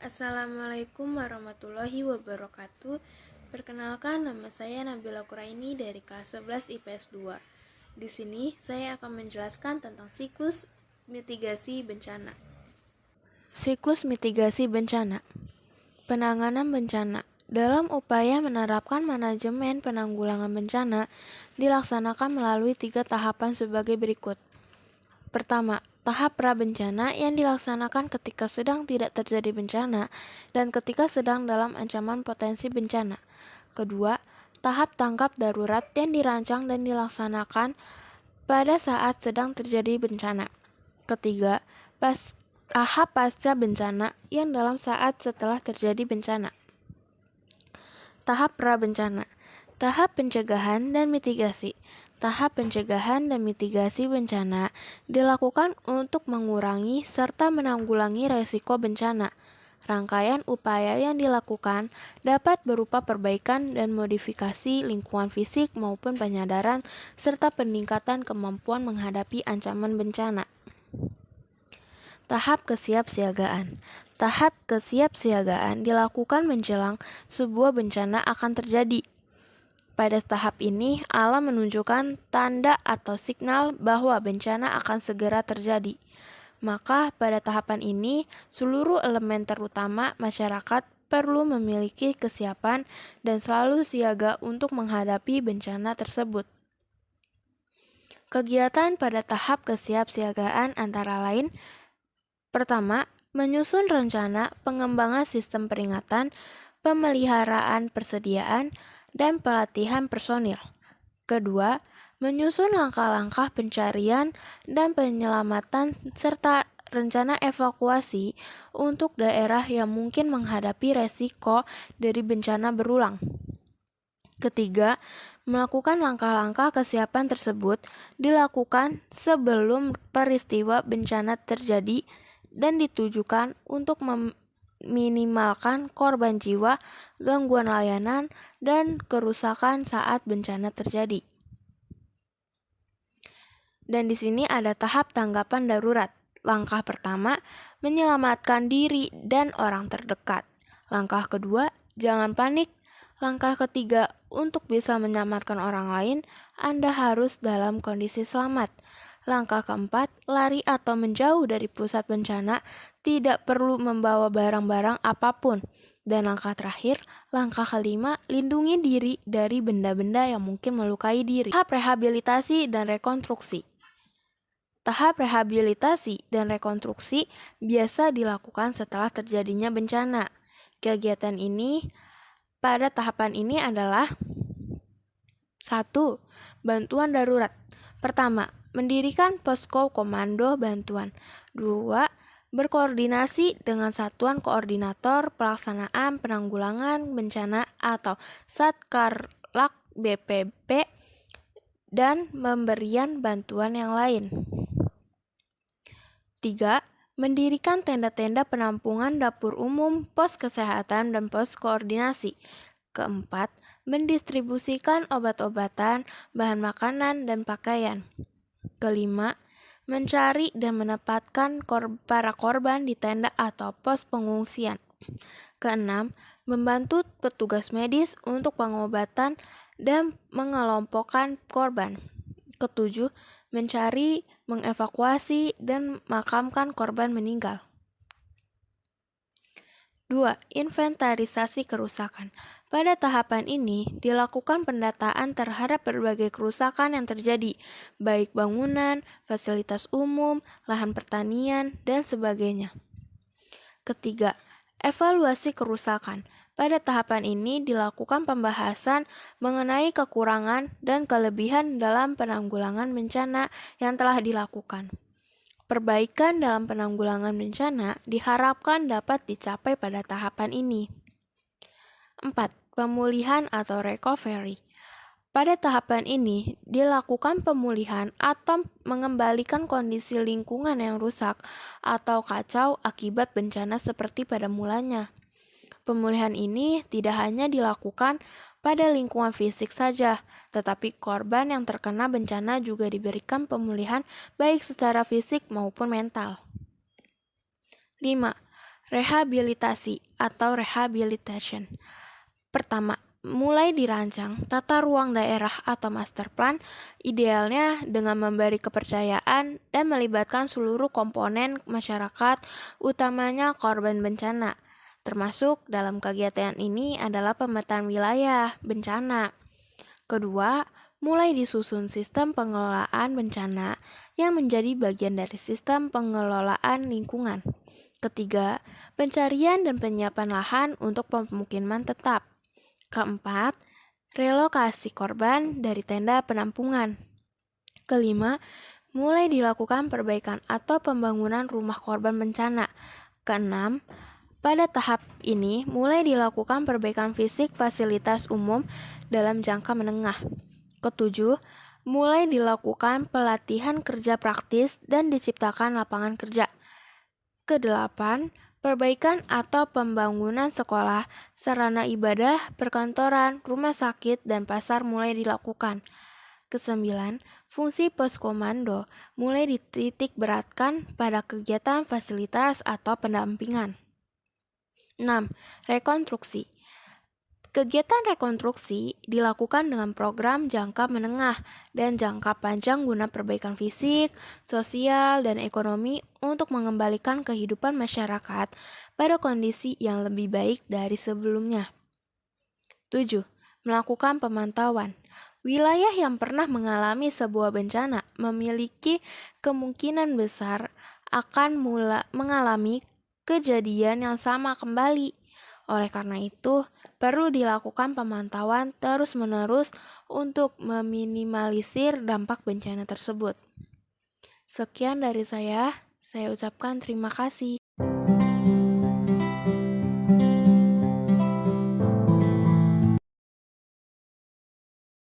Assalamualaikum warahmatullahi wabarakatuh. Perkenalkan, nama saya Nabila Quraini dari kelas 11 IPS 2. Di sini saya akan menjelaskan tentang siklus mitigasi bencana. Siklus mitigasi bencana. Penanganan bencana. Dalam upaya menerapkan manajemen penanggulangan bencana dilaksanakan melalui 3 tahapan sebagai berikut. Pertama, tahap pra-bencana yang dilaksanakan ketika sedang tidak terjadi bencana dan ketika sedang dalam ancaman potensi bencana. Kedua, tahap tanggap darurat yang dirancang dan dilaksanakan pada saat sedang terjadi bencana. Ketiga, tahap pasca bencana yang dalam saat setelah terjadi bencana. Tahap pra-bencana. Tahap pencegahan dan mitigasi. Tahap pencegahan dan mitigasi bencana dilakukan untuk mengurangi serta menanggulangi resiko bencana. Rangkaian upaya yang dilakukan dapat berupa perbaikan dan modifikasi lingkungan fisik maupun penyadaran serta peningkatan kemampuan menghadapi ancaman bencana. Tahap kesiapsiagaan. Tahap kesiapsiagaan dilakukan menjelang sebuah bencana akan terjadi. Pada tahap ini, alam menunjukkan tanda atau signal bahwa bencana akan segera terjadi. Maka pada tahapan ini, seluruh elemen terutama masyarakat perlu memiliki kesiapan dan selalu siaga untuk menghadapi bencana tersebut. Kegiatan pada tahap kesiapsiagaan antara lain: pertama, menyusun rencana pengembangan sistem peringatan, pemeliharaan persediaan, dan pelatihan personil. Kedua, menyusun langkah-langkah pencarian dan penyelamatan serta rencana evakuasi untuk daerah yang mungkin menghadapi resiko dari bencana berulang. Ketiga, melakukan langkah-langkah kesiapan tersebut dilakukan sebelum peristiwa bencana terjadi dan ditujukan untuk meminimalkan korban jiwa, gangguan layanan, dan kerusakan saat bencana terjadi. Dan di sini ada tahap tanggapan darurat. Langkah pertama, menyelamatkan diri dan orang terdekat. Langkah kedua, jangan panik. Langkah ketiga, untuk bisa menyelamatkan orang lain, Anda harus dalam kondisi selamat. Langkah keempat, lari atau menjauh dari pusat bencana, tidak perlu membawa barang-barang apapun. Dan langkah terakhir, langkah kelima, lindungi diri dari benda-benda yang mungkin melukai diri. Tahap rehabilitasi dan rekonstruksi. Tahap rehabilitasi dan rekonstruksi biasa dilakukan setelah terjadinya bencana. Kegiatan ini pada tahapan ini adalah: 1. Bantuan darurat. Pertama, mendirikan posko komando bantuan. 2. Berkoordinasi dengan Satuan Koordinator Pelaksanaan Penanggulangan Bencana atau Satkarlak BPB dan pemberian bantuan yang lain. 3. Mendirikan tenda-tenda penampungan dapur umum, pos kesehatan, dan pos koordinasi. Keempat, mendistribusikan obat-obatan, bahan makanan, dan pakaian. Kelima, mencari dan menempatkan para korban di tenda atau pos pengungsian. Keenam, membantu petugas medis untuk pengobatan dan mengelompokkan korban. Ketujuh, mencari, mengevakuasi, dan makamkan korban meninggal. 2. Inventarisasi kerusakan. Pada tahapan ini, dilakukan pendataan terhadap berbagai kerusakan yang terjadi, baik bangunan, fasilitas umum, lahan pertanian, dan sebagainya. Ketiga, evaluasi kerusakan. Pada tahapan ini dilakukan pembahasan mengenai kekurangan dan kelebihan dalam penanggulangan bencana yang telah dilakukan. Perbaikan dalam penanggulangan bencana diharapkan dapat dicapai pada tahapan ini. 4. Pemulihan atau recovery. Pada tahapan ini dilakukan pemulihan atau mengembalikan kondisi lingkungan yang rusak atau kacau akibat bencana seperti pada mulanya. Pemulihan ini tidak hanya dilakukan pada lingkungan fisik saja, tetapi korban yang terkena bencana juga diberikan pemulihan baik secara fisik maupun mental. 5. Rehabilitasi atau rehabilitation. Pertama, mulai dirancang tata ruang daerah atau master plan, idealnya dengan memberi kepercayaan dan melibatkan seluruh komponen masyarakat, utamanya korban bencana. Termasuk dalam kegiatan ini adalah pemetaan wilayah bencana. Kedua, mulai disusun sistem pengelolaan bencana yang menjadi bagian dari sistem pengelolaan lingkungan. Ketiga, pencarian dan penyiapan lahan untuk pemukiman tetap. Keempat, relokasi korban dari tenda penampungan. Kelima, mulai dilakukan perbaikan atau pembangunan rumah korban bencana. Keenam, pada tahap ini mulai dilakukan perbaikan fisik fasilitas umum dalam jangka menengah. Ketujuh, mulai dilakukan pelatihan kerja praktis dan diciptakan lapangan kerja. Kedelapan, perbaikan atau pembangunan sekolah, sarana ibadah, perkantoran, rumah sakit, dan pasar mulai dilakukan. Kesembilan, fungsi poskomando mulai dititik beratkan pada kegiatan fasilitas atau pendampingan. 6. Rekonstruksi. Kegiatan rekonstruksi dilakukan dengan program jangka menengah dan jangka panjang guna perbaikan fisik, sosial, dan ekonomi untuk mengembalikan kehidupan masyarakat pada kondisi yang lebih baik dari sebelumnya. 7. Melakukan pemantauan. Wilayah yang pernah mengalami sebuah bencana memiliki kemungkinan besar akan mengalami kejadian yang sama kembali. Oleh karena itu, perlu dilakukan pemantauan terus-menerus untuk meminimalisir dampak bencana tersebut. Sekian dari saya ucapkan terima kasih.